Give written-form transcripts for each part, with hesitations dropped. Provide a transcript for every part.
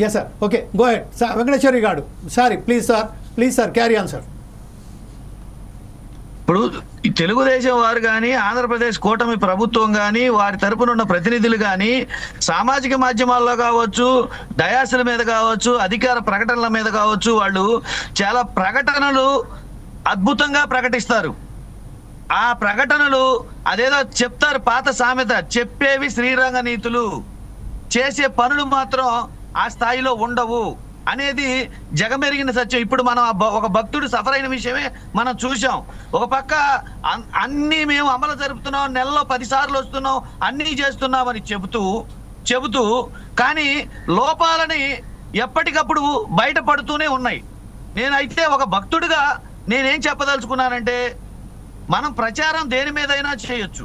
Yes sir, okay, go ahead sir. Venkateswari గారు, sorry, please sir, carry on sir. ఇప్పుడు ఈ తెలుగుదేశం వారు కానీ, ఆంధ్రప్రదేశ్ కూటమి ప్రభుత్వం కానీ, వారి తరపున ఉన్న ప్రతినిధులు కానీ సామాజిక మాధ్యమాల్లో కావచ్చు, డయాసుల మీద కావచ్చు, అధికార ప్రకటనల మీద కావచ్చు, వాళ్ళు చాలా ప్రకటనలు అద్భుతంగా ప్రకటిస్తారు. ఆ ప్రకటనలు అదేదో చెప్తారు, పాత సామెత, చెప్పేవి శ్రీరంగ నీతులు, చేసే పనులు మాత్రం ఆ స్థాయిలో ఉండవు అనేది జగమెరిగిన సత్యం. ఇప్పుడు మనం ఒక భక్తుడు సఫర్ అయిన విషయమే మనం చూసాం. ఒక పక్క అన్నీ మేము అమలు జరుపుతున్నాం, నెలలో 10 సార్లు వస్తున్నాం, అన్నీ చేస్తున్నామని చెబుతూ కానీ లోపాలని ఎప్పటికప్పుడు బయటపడుతూనే ఉన్నాయి. నేనైతే ఒక భక్తుడిగా నేనేం చెప్పదలుచుకున్నానంటే, మనం ప్రచారం దేని మీదైనా చేయొచ్చు.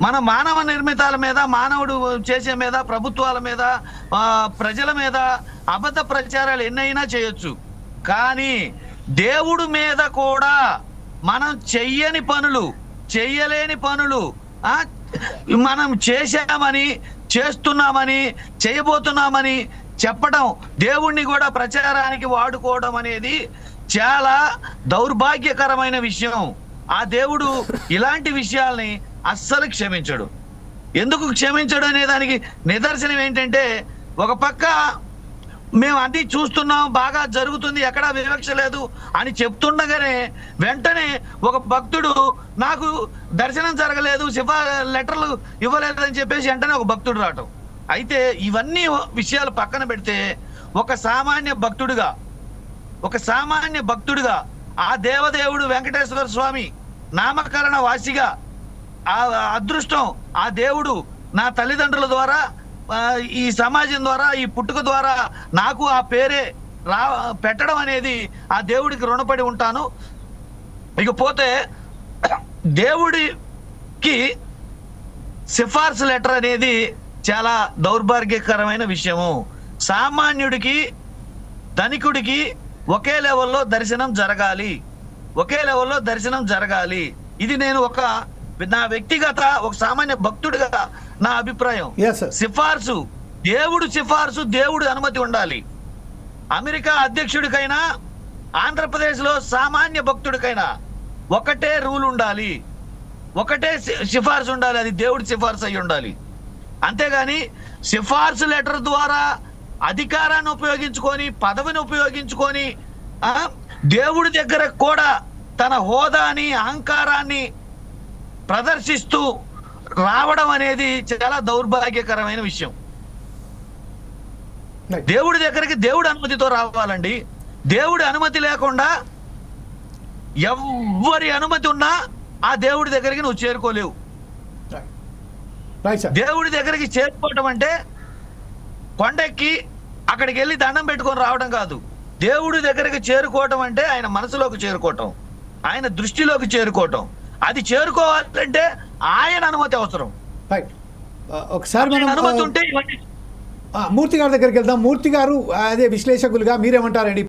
మన మానవ నిర్మితాల మీద, మానవుడు చేసే మీద, ప్రభుత్వాల మీద, ప్రజల మీద అబద్ధ ప్రచారాలు ఎన్నైనా చేయొచ్చు. కానీ దేవుడు మీద కూడా మనం చెయ్యలేని పనులు మనం చేశామని, చేస్తున్నామని, చేయబోతున్నామని చెప్పడం, దేవుణ్ణి కూడా ప్రచారానికి వాడుకోవడం అనేది చాలా దౌర్భాగ్యకరమైన విషయం. ఆ దేవుడు ఇలాంటి విషయాల్ని అస్సలు క్షమించడు. ఎందుకు క్షమించడు అనే దానికి నిదర్శనం ఏంటంటే, ఒక పక్క మేము అన్ని చూస్తున్నాం, బాగా జరుగుతుంది, ఎక్కడా వివక్ష లేదు అని చెప్తుండగానే వెంటనే ఒక భక్తుడు నాకు దర్శనం జరగలేదు, లెటర్లు ఇవ్వలేదని చెప్పేసి వెంటనే ఒక భక్తుడు రావటం. అయితే ఇవన్నీ విషయాలు పక్కన పెడితే ఒక సామాన్య భక్తుడిగా ఆ దేవదేవుడు వెంకటేశ్వర స్వామి నామకరణ వాసిగా ఆ అదృష్టం, ఆ దేవుడు నా తల్లిదండ్రుల ద్వారా, ఈ సమాజం ద్వారా, ఈ పుట్టుక ద్వారా నాకు ఆ పేరే పెట్టడం అనేది ఆ దేవుడికి రుణపడి ఉంటాను. ఇకపోతే దేవుడికి సిఫార్సు లెటర్ అనేది చాలా దౌర్భాగ్యకరమైన విషయము. సామాన్యుడికి, ధనికుడికి ఒకే లెవెల్లో దర్శనం జరగాలి. ఇది నేను నా వ్యక్తిగత ఒక సామాన్య భక్తుడిగా నా అభిప్రాయం. సిఫార్సు, దేవుడి అనుమతి ఉండాలి. అమెరికా అధ్యక్షుడికైనా, ఆంధ్రప్రదేశ్లో సామాన్య భక్తుడికైనా ఒకటే రూల్ ఉండాలి, ఒకటే సిఫార్సు ఉండాలి. అది దేవుడి సిఫార్సు అయి ఉండాలి. అంతేగాని సిఫార్సు లెటర్ ద్వారా అధికారాన్ని ఉపయోగించుకొని, పదవిని ఉపయోగించుకొని దేవుడి దగ్గర కూడా తన హోదాని, అహంకారాన్ని ప్రదర్శిస్తూ రావడం అనేది చాలా దౌర్భాగ్యకరమైన విషయం. దేవుడి దగ్గరికి దేవుడి అనుమతితో రావాలండి. దేవుడి అనుమతి లేకుండా ఎవ్వరి అనుమతి ఉన్నా ఆ దేవుడి దగ్గరికి నువ్వు చేరుకోలేవు. దేవుడి దగ్గరికి చేరుకోవటం అంటే కొండెక్కి అక్కడికి వెళ్ళి దండం పెట్టుకొని రావడం కాదు. దేవుడి దగ్గరికి చేరుకోవటం అంటే ఆయన మనసులోకి చేరుకోవటం, ఆయన దృష్టిలోకి చేరుకోవటం. అది చేరుకోవాలంటే ఆయన అనుమతి అవసరం. ఒకసారి మనం అనుమతి ఉంటే మూర్తి గారి దగ్గరికి వెళ్దాం. మూర్తి గారు, అదే విశ్లేషకులుగా మీరేమంటారండి?